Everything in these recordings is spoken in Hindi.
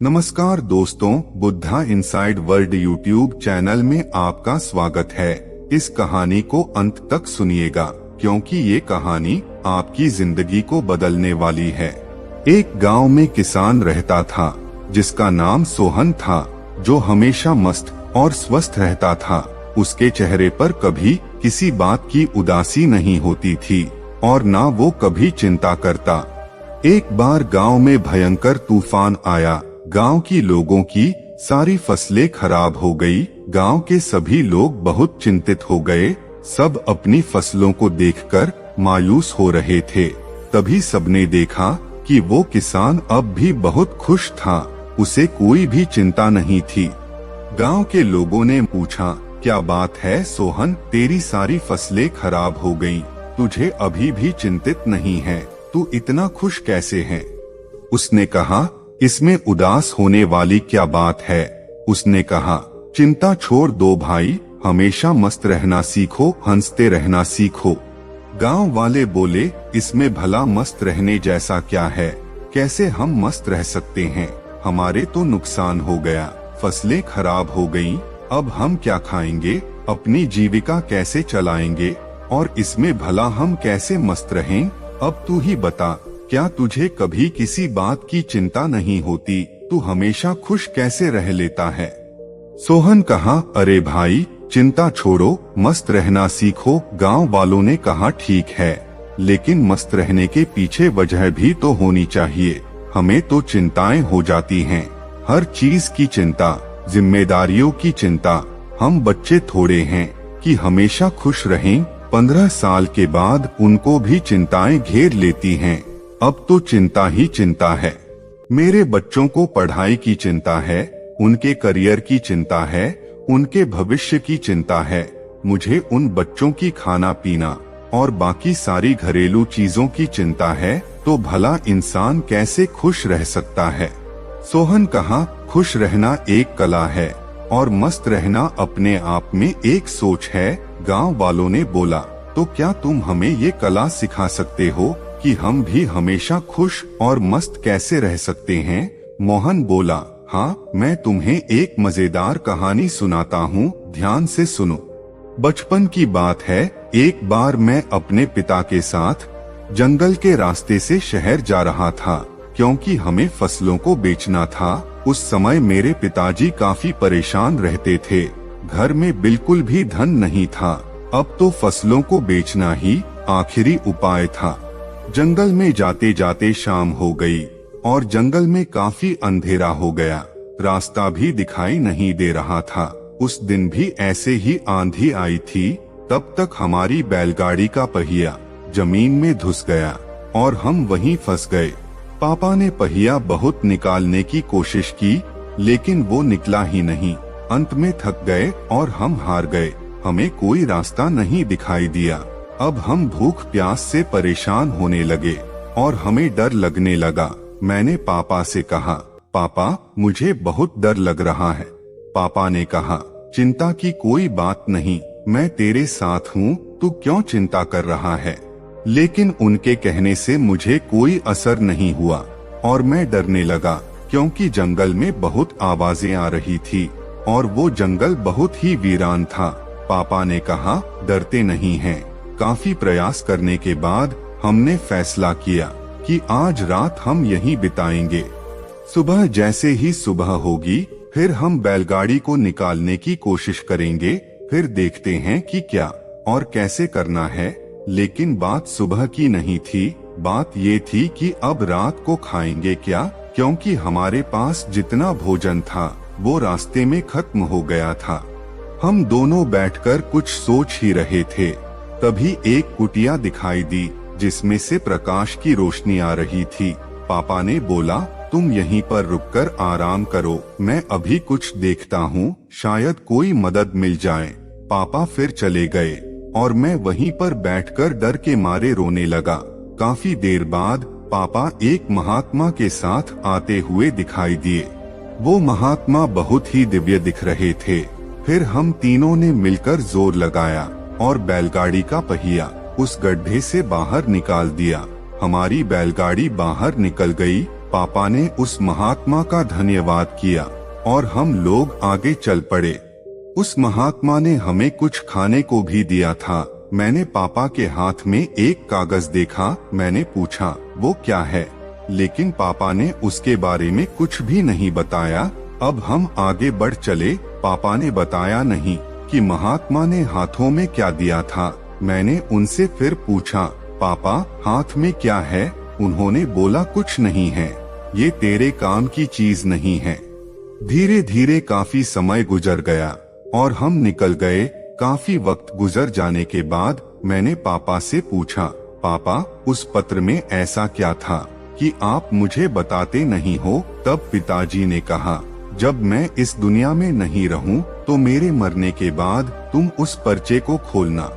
नमस्कार दोस्तों, Buddha inside world YouTube channel में आपका स्वागत है। इस कहानी को अंत तक सुनिएगा क्योंकि ये कहानी आपकी जिंदगी को बदलने वाली है। एक गांव में किसान रहता था जिसका नाम सोहन था, जो हमेशा मस्त और स्वस्थ रहता था। उसके चेहरे पर कभी किसी बात की उदासी नहीं होती थी और ना वो कभी चिंता करता। एक बार गांव में भयंकर तूफान आया। गांव की लोगों की सारी फसलें खराब हो गई। गांव के सभी लोग बहुत चिंतित हो गए। सब अपनी फसलों को देखकर मायूस हो रहे थे। तभी सबने देखा कि वो किसान अब भी बहुत खुश था। उसे कोई भी चिंता नहीं थी। गांव के लोगों ने पूछा, क्या बात है सोहन, तेरी सारी फसलें खराब हो गईं, तुझे अभी भी चिंतित नहीं है, तू इतना खुश कैसे है? उसने कहा, इसमें उदास होने वाली क्या बात है? उसने कहा, चिंता छोड़ दो भाई, हमेशा मस्त रहना सीखो, हंसते रहना सीखो। गांव वाले बोले, इसमें भला मस्त रहने जैसा क्या है? कैसे हम मस्त रह सकते हैं? हमारे तो नुकसान हो गया, फसलें खराब हो गईं, अब हम क्या खाएंगे? अपनी जीविका कैसे चलाएंगे? और इसमें भला हम कैसे मस्त रहें? अब तू ही बता, क्या तुझे कभी किसी बात की चिंता नहीं होती? तू हमेशा खुश कैसे रह लेता है? सोहन कहा, अरे भाई, चिंता छोड़ो, मस्त रहना सीखो। गांव वालों ने कहा, ठीक है, लेकिन मस्त रहने के पीछे वजह भी तो होनी चाहिए। हमें तो चिंताएं हो जाती हैं, हर चीज की चिंता, जिम्मेदारियों की चिंता। हम बच्चे थोड़े हैं कि हमेशा खुश रहें। 15 साल के बाद उनको भी चिंताएं घेर लेती हैं। अब तो चिंता ही चिंता है। मेरे बच्चों को पढ़ाई की चिंता है, उनके करियर की चिंता है, उनके भविष्य की चिंता है। मुझे उन बच्चों की खाना पीना और बाकी सारी घरेलू चीजों की चिंता है। तो भला इंसान कैसे खुश रह सकता है? सोहन कहा, खुश रहना एक कला है और मस्त रहना अपने आप में एक सोच है। गांव वालों ने बोला, तो क्या तुम हमें ये कला सिखा सकते हो कि हम भी हमेशा खुश और मस्त कैसे रह सकते हैं? मोहन बोला, हाँ, मैं तुम्हें एक मजेदार कहानी सुनाता हूँ, ध्यान से सुनो। बचपन की बात है, एक बार मैं अपने पिता के साथ जंगल के रास्ते से शहर जा रहा था क्योंकि हमें फसलों को बेचना था। उस समय मेरे पिताजी काफी परेशान रहते थे। घर में बिल्कुल भी धन नहीं था। अब तो फसलों को बेचना ही आखिरी उपाय था। जंगल में जाते जाते शाम हो गई और जंगल में काफी अंधेरा हो गया। रास्ता भी दिखाई नहीं दे रहा था। उस दिन भी ऐसे ही आंधी आई थी। तब तक हमारी बैलगाड़ी का पहिया जमीन में धुस गया और हम वहीं फंस गए। पापा ने पहिया बहुत निकालने की कोशिश की, लेकिन वो निकला ही नहीं। अंत में थक गए और हम हार गए। हमें कोई रास्ता नहीं दिखाई दिया। अब हम भूख प्यास से परेशान होने लगे और हमें डर लगने लगा। मैंने पापा से कहा, पापा, मुझे बहुत डर लग रहा है। पापा ने कहा, चिंता की कोई बात नहीं, मैं तेरे साथ हूँ, तू क्यों चिंता कर रहा है? लेकिन उनके कहने से मुझे कोई असर नहीं हुआ और मैं डरने लगा क्योंकि जंगल में बहुत आवाजें आ रही थी और वो जंगल बहुत ही वीरान था। पापा ने कहा, डरते नहीं हैं। काफी प्रयास करने के बाद हमने फैसला किया कि आज रात हम यहीं बिताएंगे। सुबह जैसे ही सुबह होगी, फिर हम बैलगाड़ी को निकालने की कोशिश करेंगे। फिर देखते हैं कि क्या और कैसे करना है। लेकिन बात सुबह की नहीं थी। बात ये थी कि अब रात को खाएंगे क्या, क्योंकि हमारे पास जितना भोजन था वो रास्ते में खत्म हो गया था। हम दोनों बैठकर कुछ सोच ही रहे थे। तभी एक कुटिया दिखाई दी जिसमें से प्रकाश की रोशनी आ रही थी। पापा ने बोला, तुम यहीं पर रुककर आराम करो, मैं अभी कुछ देखता हूँ, शायद कोई मदद मिल जाए। पापा फिर चले गए और मैं वहीं पर बैठकर डर के मारे रोने लगा। काफी देर बाद पापा एक महात्मा के साथ आते हुए दिखाई दिए। वो महात्मा बहुत ही दिव्य दिख रहे थे। फिर हम तीनों ने मिलकर जोर लगाया और बैलगाड़ी का पहिया उस गड्ढे से बाहर निकाल दिया। हमारी बैलगाड़ी बाहर निकल गई पापा ने उस महात्मा का धन्यवाद किया और हम लोग आगे चल पड़े। उस महात्मा ने हमें कुछ खाने को भी दिया था। मैंने पापा के हाथ में एक कागज देखा। मैंने पूछा वो क्या है, लेकिन पापा ने उसके बारे में कुछ भी नहीं बताया। अब हम आगे बढ़ चले। पापा ने बताया नहीं कि महात्मा ने हाथों में क्या दिया था। मैंने उनसे फिर पूछा, पापा हाथ में क्या है? उन्होंने बोला कुछ नहीं है, ये तेरे काम की चीज नहीं है। धीरे धीरे काफी समय गुजर गया और हम निकल गए। काफी वक्त गुजर जाने के बाद मैंने पापा से पूछा, पापा उस पत्र में ऐसा क्या था कि आप मुझे बताते नहीं हो? तब पिताजी ने कहा, जब मैं इस दुनिया में नहीं रहूं तो मेरे मरने के बाद तुम उस पर्चे को खोलना,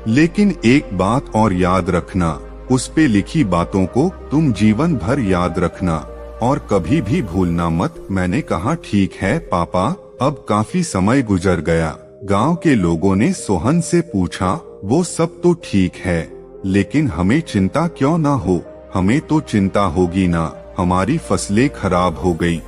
लेकिन एक बात और याद रखना, उस पे लिखी बातों को तुम जीवन भर याद रखना और कभी भी भूलना मत। मैंने कहा ठीक है पापा। अब काफी समय गुजर गया। गांव के लोगों ने सोहन से पूछा, वो सब तो ठीक है, लेकिन हमें चिंता क्यों ना हो? हमें तो चिंता होगी ना, हमारी फसलें खराब हो गई।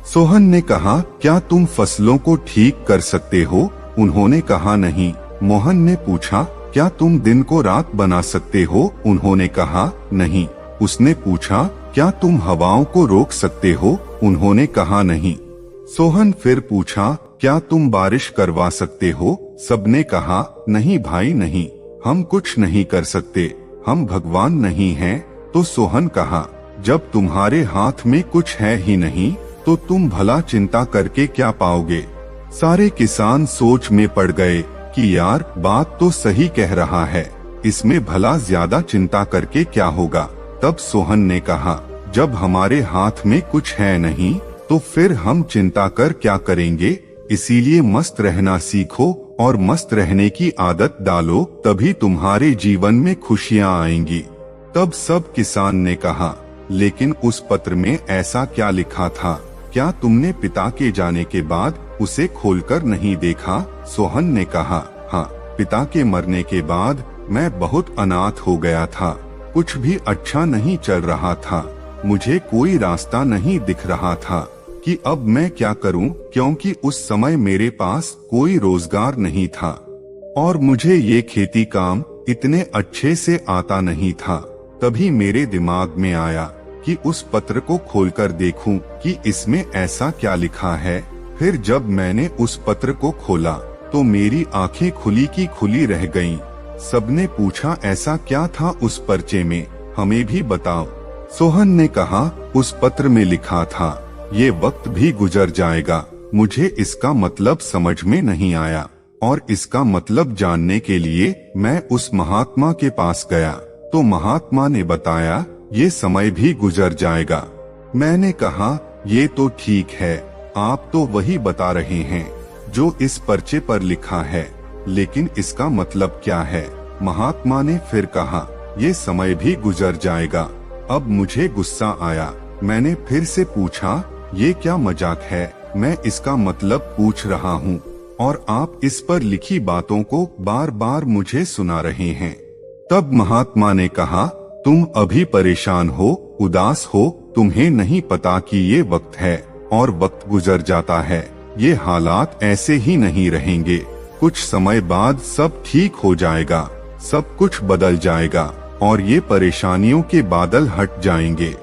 सोहन ने कहा, क्या तुम फसलों को ठीक कर सकते हो? उन्होंने कहा नहीं। मोहन ने पूछा, क्या तुम दिन को रात बना सकते हो? उन्होंने कहा नहीं। उसने पूछा, क्या तुम हवाओं को रोक सकते हो? उन्होंने कहा नहीं। सोहन फिर पूछा, क्या तुम बारिश करवा सकते हो? सबने कहा नहीं भाई नहीं, हम कुछ नहीं कर सकते, हम भगवान नहीं हैं। तो सोहन कहा, जब तुम्हारे हाथ में कुछ है ही नहीं तो तुम भला चिंता करके क्या पाओगे? सारे किसान सोच में पड़ गए कि यार बात तो सही कह रहा है, इसमें भला ज्यादा चिंता करके क्या होगा। तब सोहन ने कहा, जब हमारे हाथ में कुछ है नहीं तो फिर हम चिंता कर क्या करेंगे? इसीलिए मस्त रहना सीखो और मस्त रहने की आदत डालो, तभी तुम्हारे जीवन में खुशियाँ आएंगी। तब सब किसान ने कहा, लेकिन उस पत्र में ऐसा क्या लिखा था? क्या तुमने पिता के जाने के बाद उसे खोलकर नहीं देखा? सोहन ने कहा, हाँ, पिता के मरने के बाद मैं बहुत अनाथ हो गया था, कुछ भी अच्छा नहीं चल रहा था, मुझे कोई रास्ता नहीं दिख रहा था कि अब मैं क्या करूं, क्योंकि उस समय मेरे पास कोई रोजगार नहीं था और मुझे ये खेती काम इतने अच्छे से आता नहीं था। तभी मेरे दिमाग में आया कि उस पत्र को खोलकर देखूं कि इसमें ऐसा क्या लिखा है। फिर जब मैंने उस पत्र को खोला तो मेरी आंखें खुली की खुली रह गईं। सबने पूछा, ऐसा क्या था उस पर्चे में, हमें भी बताओ। सोहन ने कहा, उस पत्र में लिखा था, ये वक्त भी गुजर जाएगा। मुझे इसका मतलब समझ में नहीं आया और इसका मतलब जानने के लिए मैं उस महात्मा के पास गया तो महात्मा ने बताया, ये समय भी गुजर जाएगा। मैंने कहा, ये तो ठीक है, आप तो वही बता रहे हैं जो इस पर्चे पर लिखा है, लेकिन इसका मतलब क्या है? महात्मा ने फिर कहा, ये समय भी गुजर जाएगा। अब मुझे गुस्सा आया। मैंने फिर से पूछा, ये क्या मजाक है? मैं इसका मतलब पूछ रहा हूँ और आप इस पर लिखी बातों को बार बार मुझे सुना रहे हैं। तब महात्मा ने कहा, तुम अभी परेशान हो, उदास हो, तुम्हें नहीं पता कि ये वक्त है और वक्त गुजर जाता है। ये हालात ऐसे ही नहीं रहेंगे, कुछ समय बाद सब ठीक हो जाएगा, सब कुछ बदल जाएगा और ये परेशानियों के बादल हट जाएंगे।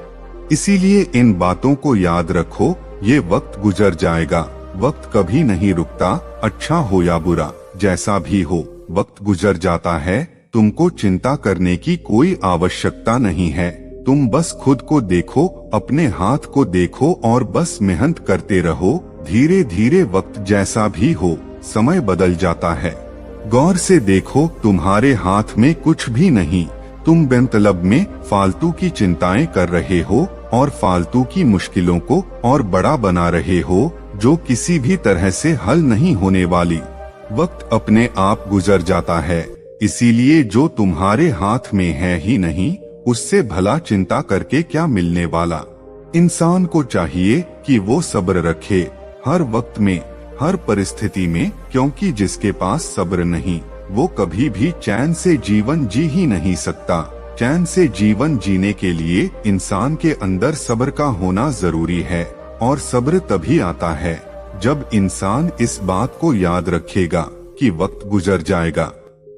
इसीलिए इन बातों को याद रखो, ये वक्त गुजर जाएगा, वक्त कभी नहीं रुकता, अच्छा हो या बुरा, जैसा भी हो, वक्त गुजर जाता है। तुमको चिंता करने की कोई आवश्यकता नहीं है, तुम बस खुद को देखो, अपने हाथ को देखो और बस मेहनत करते रहो। धीरे धीरे वक्त जैसा भी हो, समय बदल जाता है। गौर से देखो, तुम्हारे हाथ में कुछ भी नहीं, तुम बेमतलब में फालतू की चिंताएं कर रहे हो और फालतू की मुश्किलों को और बड़ा बना रहे हो, जो किसी भी तरह से हल नहीं होने वाली। वक्त अपने आप गुजर जाता है, इसीलिए जो तुम्हारे हाथ में है ही नहीं, उससे भला चिंता करके क्या मिलने वाला। इंसान को चाहिए कि वो सब्र रखे हर वक्त में, हर परिस्थिति में, क्योंकि जिसके पास सब्र नहीं वो कभी भी चैन से जीवन जी ही नहीं सकता। चैन से जीवन जीने के लिए इंसान के अंदर सब्र का होना जरूरी है, और सब्र तभी आता है जब इंसान इस बात को याद रखेगा कि वक्त गुजर जाएगा।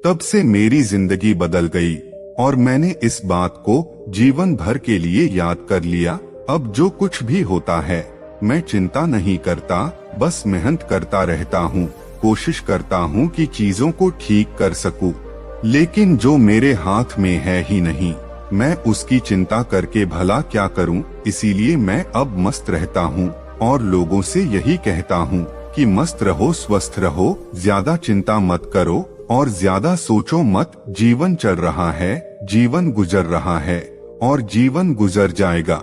तब से मेरी जिंदगी बदल गई और मैंने इस बात को जीवन भर के लिए याद कर लिया। अब जो कुछ भी होता है मैं चिंता नहीं करता, बस मेहनत करता रहता हूँ, कोशिश करता हूँ कि चीजों को ठीक कर सकूं। लेकिन जो मेरे हाथ में है ही नहीं, मैं उसकी चिंता करके भला क्या करूं। इसीलिए मैं अब मस्त रहता हूं और लोगों से यही कहता हूं कि मस्त रहो, स्वस्थ रहो, ज्यादा चिंता मत करो और ज्यादा सोचो मत। जीवन चल रहा है, जीवन गुजर रहा है और जीवन गुजर जाएगा।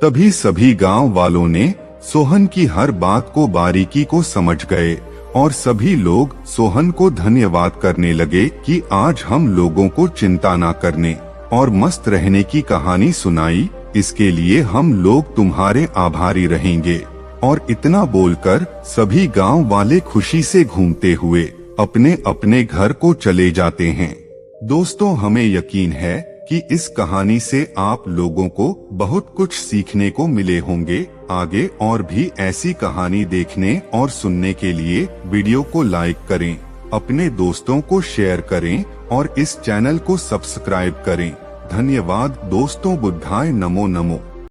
तभी सभी गांव वालों ने सोहन की हर बात को बारीकी को समझ गए और सभी लोग सोहन को धन्यवाद करने लगे कि आज हम लोगों को चिंता ना करने और मस्त रहने की कहानी सुनाई, इसके लिए हम लोग तुम्हारे आभारी रहेंगे। और इतना बोलकर सभी गांव वाले खुशी से घूमते हुए अपने अपने घर को चले जाते हैं। दोस्तों, हमें यकीन है कि इस कहानी से आप लोगों को बहुत कुछ सीखने को मिले होंगे। आगे और भी ऐसी कहानी देखने और सुनने के लिए वीडियो को लाइक करें, अपने दोस्तों को शेयर करें और इस चैनल को सब्सक्राइब करें। धन्यवाद दोस्तों। बुद्धाय नमो नमो।